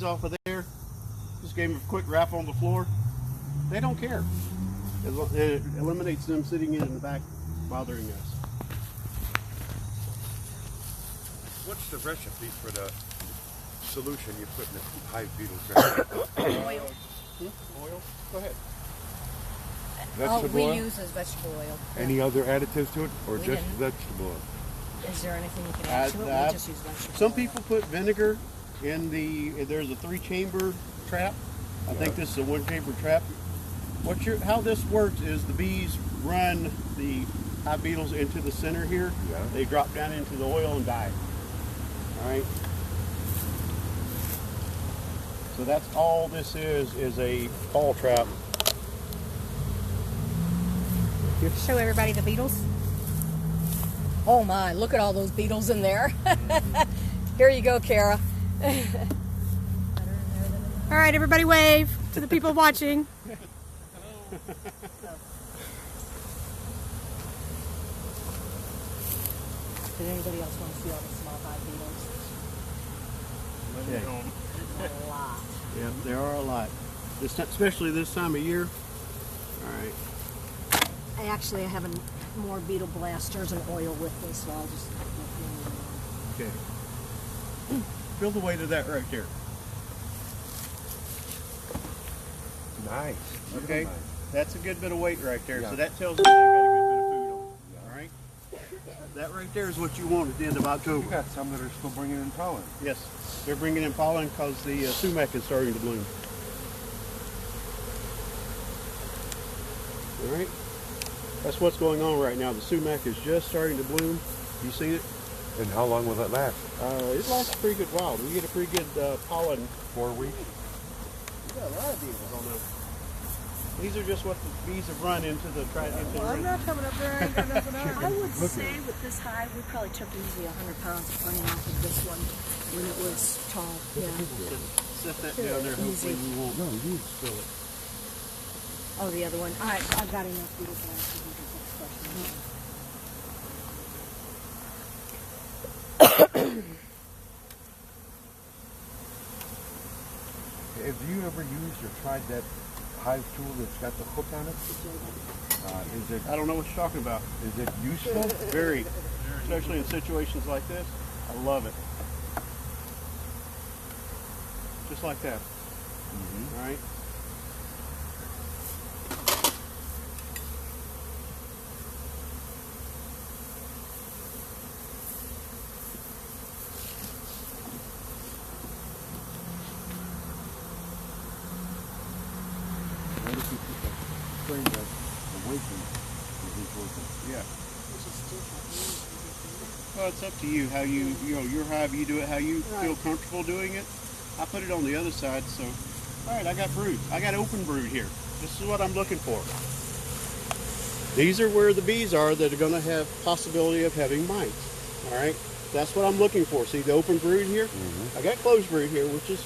off of there, just gave them a quick wrap on the floor. They don't care. It eliminates them sitting in the back bothering us. What's the recipe for the solution you put in the hive beetle trap? Oil. Oil? Go ahead. All Vegetable we oil? use is vegetable oil. Any other additives to it, or We just didn't. vegetable oil? Is there anything you can add to it? We just use vegetable Some oil. people put vinegar in there's a 3-chamber trap. I think this is a 1-chamber trap. How this works is the bees run the hive beetles into the center here. Yeah. They drop down into the oil and die. All right. So that's all this is a fall trap. Show everybody the beetles. Oh my, look at all those beetles in there. Here you go, Kara. All right, everybody wave to the people watching. Did anybody else want to see all the small hive beetles? Okay. A lot. Yeah, there are a lot. Especially this time of year. All right. I have more beetle blasters and oil with me, so I'll just... Okay. Feel the weight of that right there. Nice. Okay. Nice. That's a good bit of weight right there. Yeah. So that tells me they got a good bit of food on. All right. That right there is what you want at the end of October. You got some that are still bringing in pollen. Yes, they're bringing in pollen because the sumac is starting to bloom. All right. That's what's going on right now. The sumac is just starting to bloom. You see it? And how long will that last? It lasts a pretty good while. We get a pretty good pollen. 4 weeks? We got a lot of beetles on them. These are just what the bees have run into the I'm not coming up there. I ain't got nothing on. I would say with this hive, we probably took easily 100 pounds of honey off of this one when it was tall. Yeah. Set that down there. Hopefully we won't. No, you spill it. Oh, the other one. All right, I've got enough beetle blasters. We can put fresh ones in. Have you ever used or tried that hive tool that's got the hook on it? Is it I don't know what you're talking about. is it useful? Very, especially in situations like this. I love it. Just like that. All right. What if you put that spring that away from his working? Yeah. Well, it's up to you how you know your hive. You do it how you feel comfortable doing it. I put it on the other side. So, all right, I got brood. I got open brood here. This is what I'm looking for. These are where the bees are that are going to have possibility of having mites. All right, that's what I'm looking for. See the open brood here? I got closed brood here, which is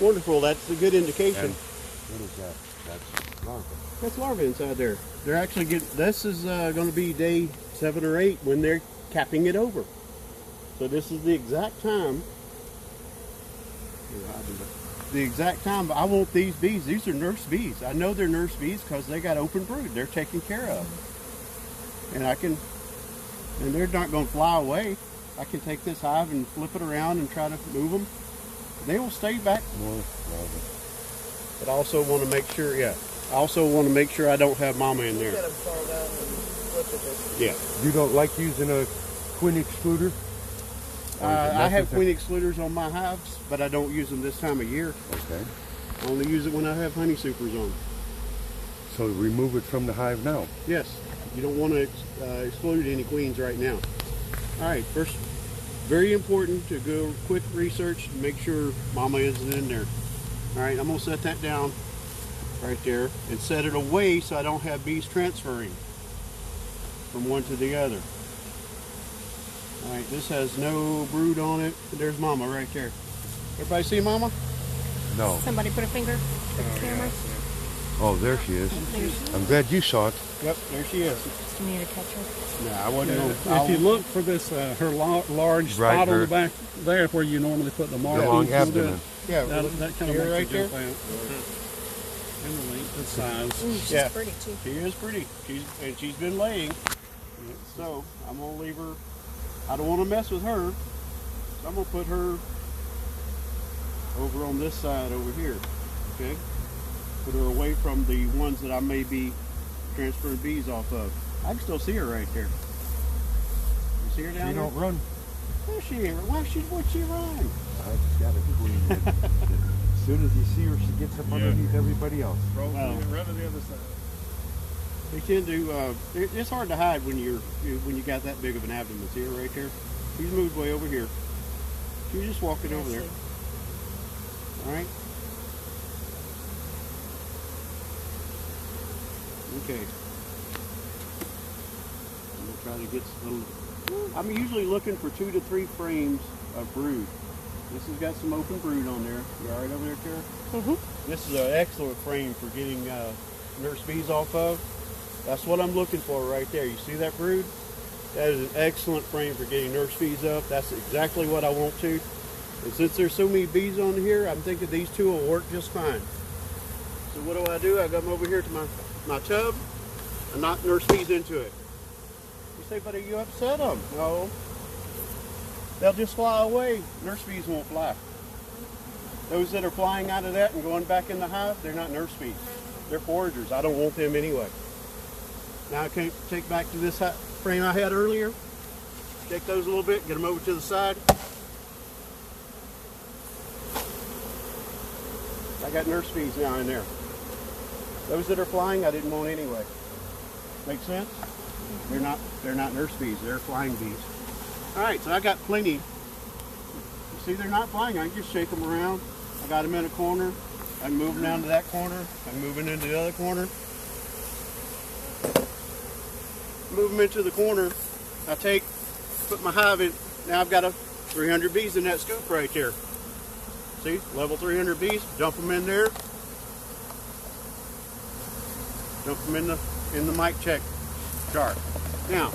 wonderful. That's a good indication. And what is that? That's larva. That's larvae inside there. They're actually getting. This is going to be day 7 or 8 when they're capping it over. So this is the exact time. The exact time I want these bees. These are nurse bees. I know they're nurse bees because they got open brood. They're taken care of, and and they're not going to fly away. I can take this hive and flip it around and try to move them. They will stay back. More larva. But I also want to make sure. Yeah. I also want to make sure I don't have mama in there. Yeah. You don't like using a queen excluder? I have queen excluders on my hives, but I don't use them this time of year. Okay. I only use it when I have honey supers on. So remove it from the hive now. Yes, you don't want to exclude any queens right now. All right, first, very important to go quick research and make sure mama isn't in there. All right, I'm going to set that down right there and set it away so I don't have bees transferring from one to the other. All right, this has no brood on it. There's mama right there. Everybody see mama? No. Somebody put a finger at the camera. Oh, there she is. I'm glad you saw it. Yep, there she is. Do you need a catcher? No, I wasn't If you look for this, her large Right, spot on her- the back there where you normally put the mark. The long abdomen. Yeah, That kind of here makes right it there. jump out. And the length, the size. Ooh, she's Yeah. pretty too. She is pretty. She's been laying. So I'm gonna leave her. I don't want to mess with her. So I'm gonna put her over on this side over here. Okay. Put her away from the ones that I may be transferring bees off of. I can still see her right there. You see her down She there? don't run. There she is. Would she run? I just got a queen. As soon as you see her, she gets up underneath everybody else. Well, Run to the other side. they tend to. It's hard to hide when you got that big of an abdomen. See her right there? She's moved way over here. She was just walking over there. All right. Okay. I'm gonna try to get some. I'm usually looking for 2 to 3 frames of brood. This has got some open brood on there. You all right over there, Tara? Mm-hmm. This is an excellent frame for getting nurse bees off of. That's what I'm looking for right there. You see that brood? That is an excellent frame for getting nurse bees up. That's exactly what I want to. And since there's so many bees on here, I'm thinking these two will work just fine. So what do? I got them over here to my tub and knock nurse bees into it. You say, but you upset them? No. They'll just fly away. Nurse bees won't fly. Those that are flying out of that and going back in the hive, they're not nurse bees. They're foragers. I don't want them anyway. Now I can take back to this frame I had earlier. Shake those a little bit, get them over to the side. I got nurse bees now in there. Those that are flying, I didn't want anyway. Make sense? They're not nurse bees. They're flying bees. All right, so I got plenty. You see, they're not flying. I can just shake them around. I got them in a corner. I can move them down to that corner. I'm moving into the other corner. Move them into the corner. I put my hive in. Now I've got 300 bees in that scoop right there. See, level 300 bees. Dump them in there. Dump them in the mic check jar. Now,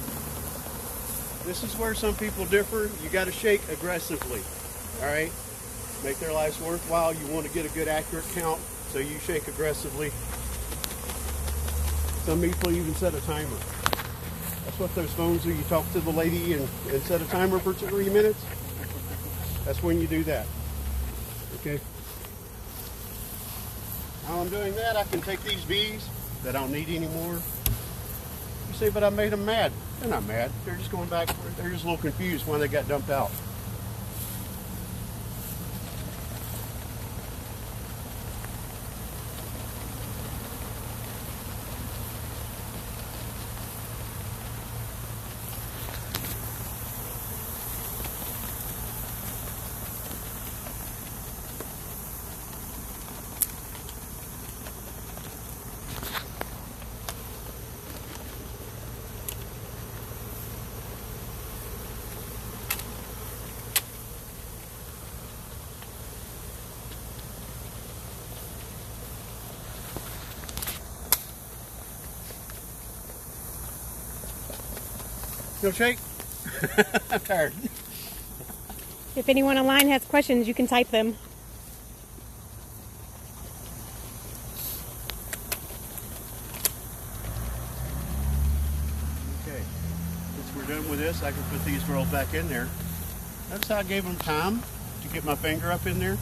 this is where some people differ. You got to shake aggressively. All right, make their lives worthwhile. You want to get a good accurate count, so you shake aggressively. Some people even set a timer. That's what those phones do. You talk to the lady and set a timer for 3 minutes. That's when you do that. Okay. While I'm doing that, I can take these bees that I don't need anymore. You say, but I made them mad. They're not mad. They're just going back. They're just a little confused when they got dumped out. You shake? I'm tired. If anyone online has questions, you can type them. Okay. Once we're done with this, I can put these girls back in there. That's how I gave them time to get my finger up in there.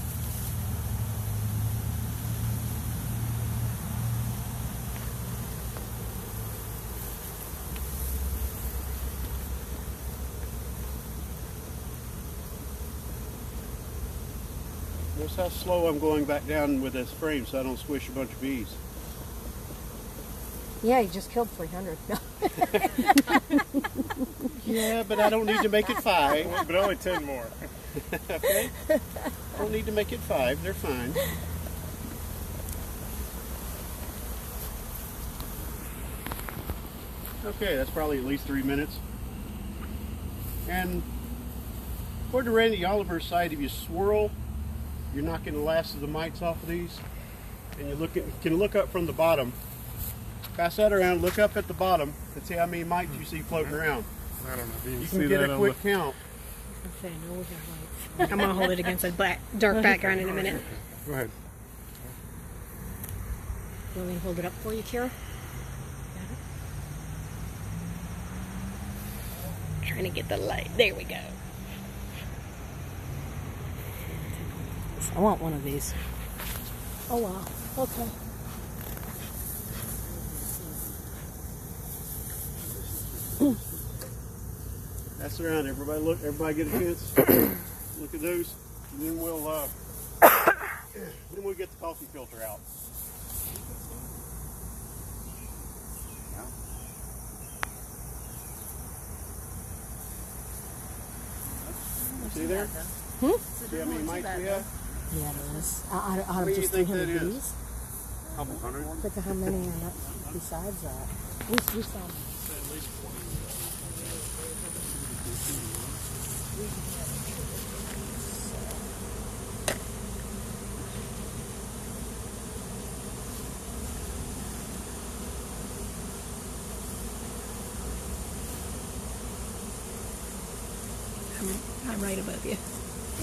Notice how slow I'm going back down with this frame so I don't squish a bunch of bees. Yeah, you just killed 300. No. Yeah, but I don't need to make it 5. But only 10 more. Okay? I don't need to make it 5. They're fine. Okay, that's probably at least 3 minutes. And according to Randy Oliver's site, if you swirl, you're knocking the last of the mites off of these. and you can look up from the bottom. Pass that around, look up at the bottom, and see how many mites you see floating around. I don't know if you You can can see get that a on quick count. I'm gonna hold it against a dark background in a minute. Go ahead. You want me to hold it up for you, Kira? Trying to get the light. There we go. I want one of these. Oh wow. Okay. Pass it around, everybody. Look, everybody get a chance. Look at those, and then we'll get the coffee filter out. See there? See how many mites we have? Yeah, it is. Out What of do you just think 300 that is? bees? Couple hundred. Think of how many are not besides that. We saw them. I'm right above you.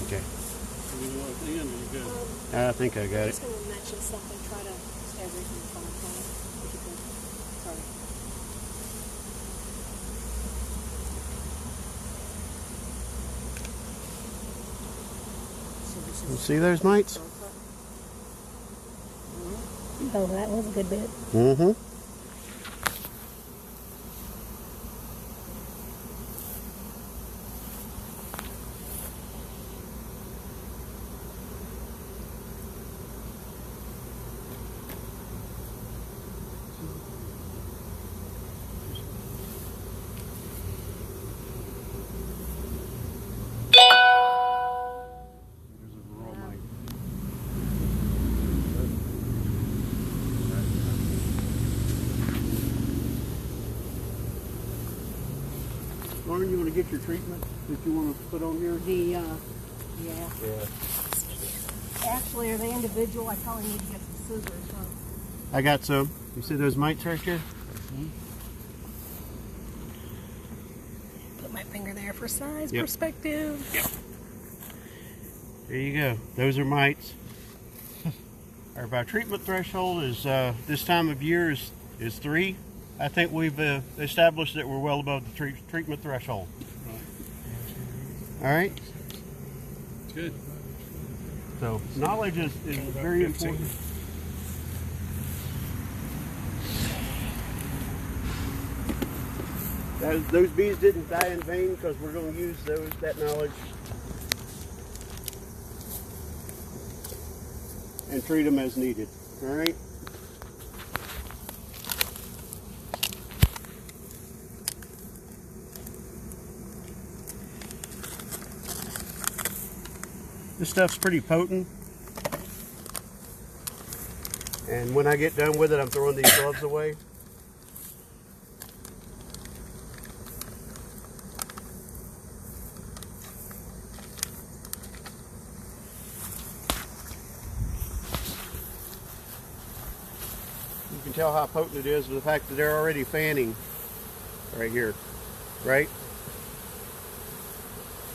Okay. You know, at the end, you're good. I think I got I'm it. just going to mention something. Try to stay away from the phone call. If you could. Sorry. So this You is see those mites? Oh, that was a good bit. Mm-hmm. There's a Varroa mite. Lauren, you want to get your treatment that you want to put on here? yeah. Yeah. Actually, are they individual? I probably need to get some scissors. Huh? I got some. You see those mites right there? Put my finger there for size Yep. perspective. Yep. There you go. Those are mites. Our treatment threshold is this time of year is 3. I think we've established that we're well above the treatment threshold. All right. Good. So knowledge is very important. Those bees didn't die in vain because we're going to use that knowledge and treat them as needed. All right. This stuff's pretty potent. And when I get done with it, I'm throwing these gloves away. You can tell how potent it is with the fact that they're already fanning right here, right?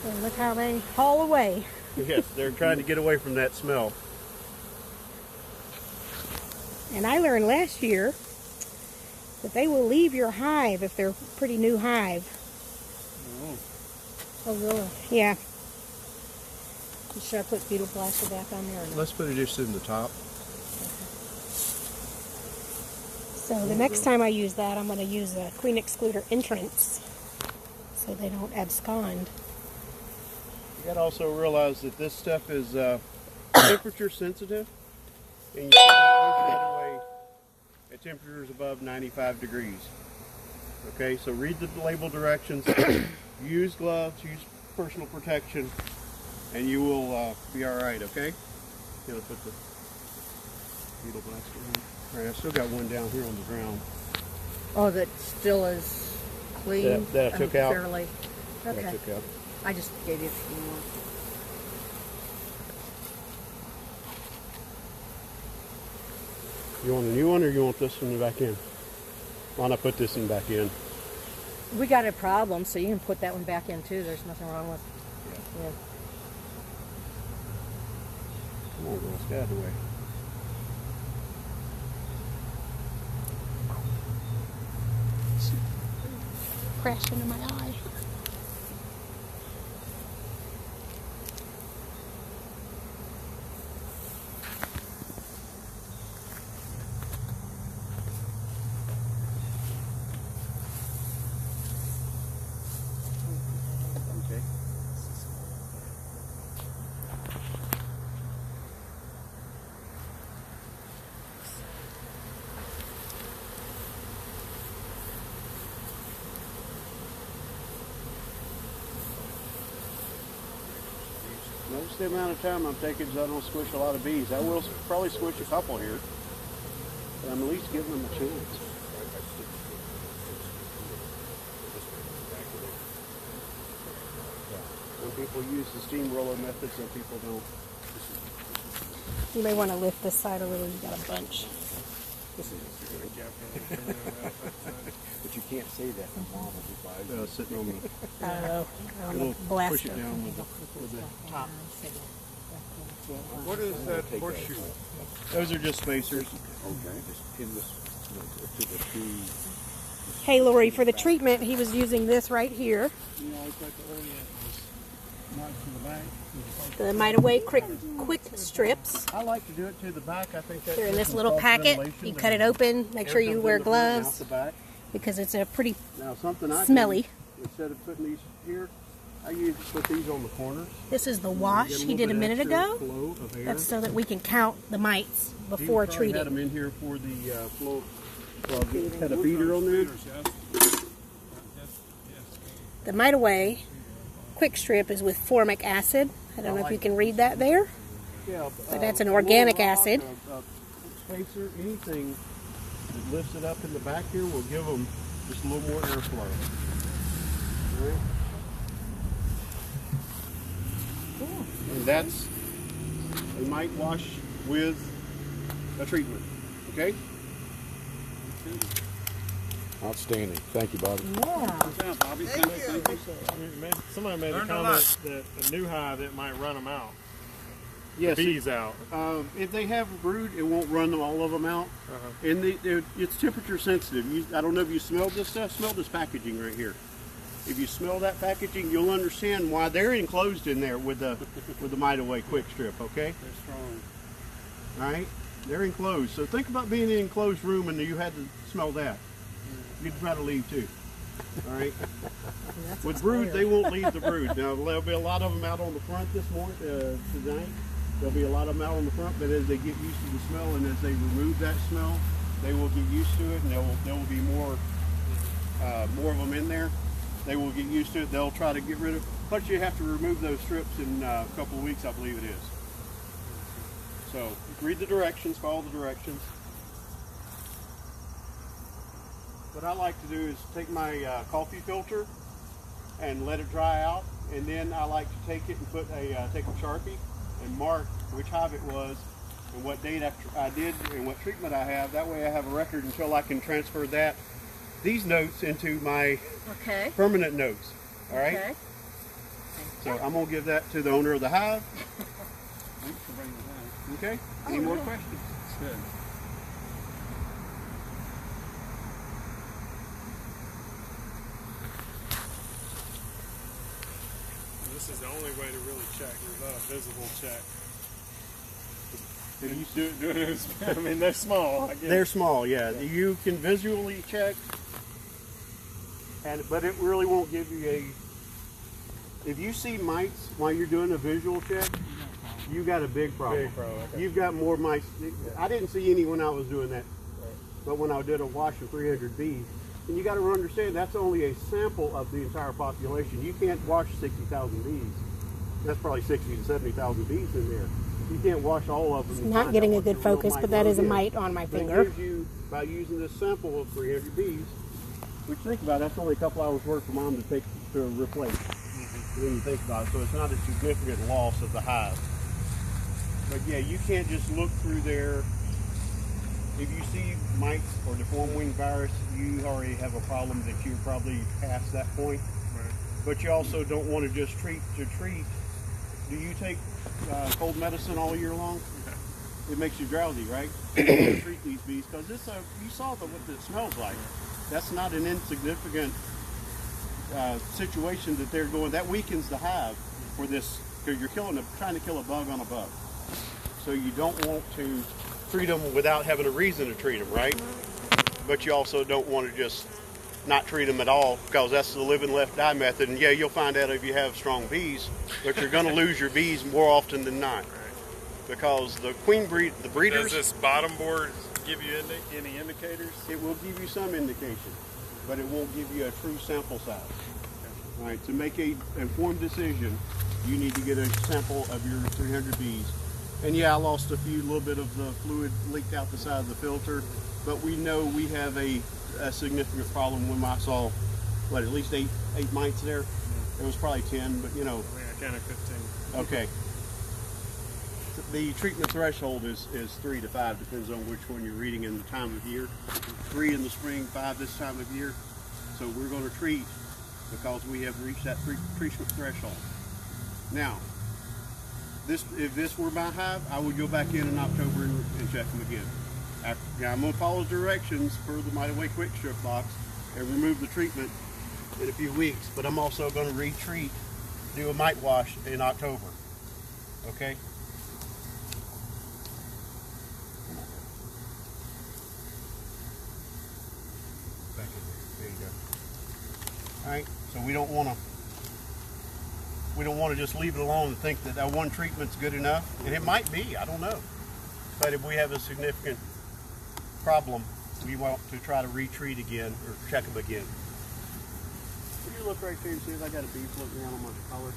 And look how they haul away. Yes, they're trying to get away from that smell. And I learned last year that they will leave your hive if they're a pretty new hive. Oh, really? Yeah. Should I put beetle blaster back on there or not? Let's put it just in the top. So the next time I use that, I'm going to use a queen excluder entrance so they don't abscond. You got to also realize that this stuff is temperature sensitive, and you cannot use it away at temperatures above 95 degrees. Okay, so read the label directions, use gloves, use personal protection, and you will be all right. Okay. Gonna put the beetle blaster in. All right, I still got one down here on the ground. Oh, that still is clean? That I took out. Fairly. that I Okay. took out. I just gave you a few more. You want a new one or you want this one back in? Why not put this one back in? We got a problem, so you can put that one back in too. There's nothing wrong with. Yeah. Come on, girls, get out of the way. Crashed into my eye. Okay. Notice the amount of time I'm taking so I don't squish a lot of bees. I will probably squish a couple here, but I'm at least giving them a chance. Some people use the steamroller method, some people don't. You may want to lift this side a little. You got a bunch. But you can't say that to Mom will be Sitting on the On the blaster. push it down with the top. What is that horseshoe? Those are just spacers. Okay. Just pin this to the tree. Hey, Lori, for the treatment, he was using this right here. You always like to orient this not to the back. The Mite Away quick strips. I like to do it to the back. I think that's They're in this little packet. You cut it open. Make sure you wear gloves because it's a pretty Now something I smelly. do, instead of putting these here, I usually put these on the corners. This is the wash he did a minute ago. That's so that we can count the mites before Had treating. them in here for the flow. Well, had a beater on there. The Mite Away quick strip is with formic acid. I don't know if you can read that there. Yeah, But that's an organic rock, acid. a spacer, anything that lifts it up in the back here will give them just a little more airflow. All right. And that's a mite wash with a treatment. Okay? Outstanding. Thank you, Bobby. Yeah. Good job, Bobby. Thank you. Somebody made a comment that a new hive, it might run them out. Yes. Bees out. If they have a brood, it won't run all of them out. And it's temperature sensitive. I don't know if you smelled this stuff. Smell this packaging right here. If you smell that packaging, you'll understand why they're enclosed in there with the Mite Away quick strip. Okay. They're strong. All right. They're enclosed. So think about being in an enclosed room and you had to smell that. You'd try to leave too. All right. With brood, they won't leave the brood. Now there'll be a lot of them out on the front this morning, tonight. There'll be a lot of them out on the front, but as they get used to the smell and as they remove that smell, they will get used to it, and there will be more of them in there. They will get used to it. They'll try to get rid of. But you have to remove those strips in a couple of weeks, I believe it is. So read the directions, follow the directions. What I like to do is take my coffee filter and let it dry out, and then I like to take it and take a Sharpie and mark which hive it was and what date I did and what treatment I have. That way I have a record until I can transfer these notes into my permanent notes. All right? Okay. So I'm going to give that to the owner of the hive. Thanks for bringing that. Okay? Any more questions? Good. This is the only way to really check. There's not a visible check. If you Do it, I mean, they're small. I guess. They're small, yeah. You can visually check, but it really won't give you if you see mites while you're doing a visual check, you got a big problem. Big problem, okay. You've got more mites. I didn't see any when I was doing that, but when I did a wash of 300 bees, and you got to understand that's only a sample of the entire population. You can't wash 60,000 bees. That's probably 60 to 70,000 bees in there. You can't wash all of them. It's not getting a good focus, but that is a mite on my finger. It gives you, by using this sample of 300 bees, which think about it, that's only a couple hours work for Mom to replace. When you think about it, so it's not a significant loss of the hive. But yeah, you can't just look through there if you see mites or deformed wing virus, you already have a problem that you're probably past that point. Right. But you also don't want to just treat to treat. Do you take cold medicine all year long? It makes you drowsy, right? You don't want to treat these bees because this. You saw what it smells like. That's not an insignificant situation that they're going. That weakens the hive for this because you're trying to kill a bug on a bug. So you don't want to treat them without having a reason to treat them, right? But you also don't want to just not treat them at all because that's the live and let die method. And yeah, you'll find out if you have strong bees, but you're going to lose your bees more often than not. Because the the breeders. Does this bottom board give you any indicators? It will give you some indication, but it won't give you a true sample size. All right, to make an informed decision, you need to get a sample of your 300 bees. And yeah, I lost a little bit of the fluid leaked out the side of the filter, but we know we have a significant problem when I saw, at least eight mites there. It was probably 10, but you know. I counted 15. Okay. The treatment threshold is 3 to 5, depends on which one you're reading in the time of year. 3 in the spring, 5 this time of year. So we're going to treat because we have reached that treatment threshold. Now, if this were my hive, I would go back in October and check them again. Now I'm going to follow directions per the Mighty Way Quick Strip box and remove the treatment in a few weeks. But I'm also going to retreat, do a mite wash in October. Okay? Back in there. There you go. All right. So we don't want to just leave it alone and think that that one treatment's good enough, and it might be. I don't know. But if we have a significant problem, we want to try to retreat again or check them again. Can you look right there and see if I got a bee floating around on my collar?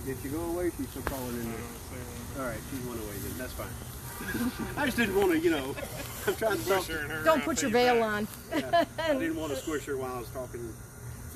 Did she go away? She's still crawling in there. All right, she went away then. That's fine. I just didn't want to, I'm trying to talk. Don't put your veil on. Yeah, I didn't want to squish her while I was talking.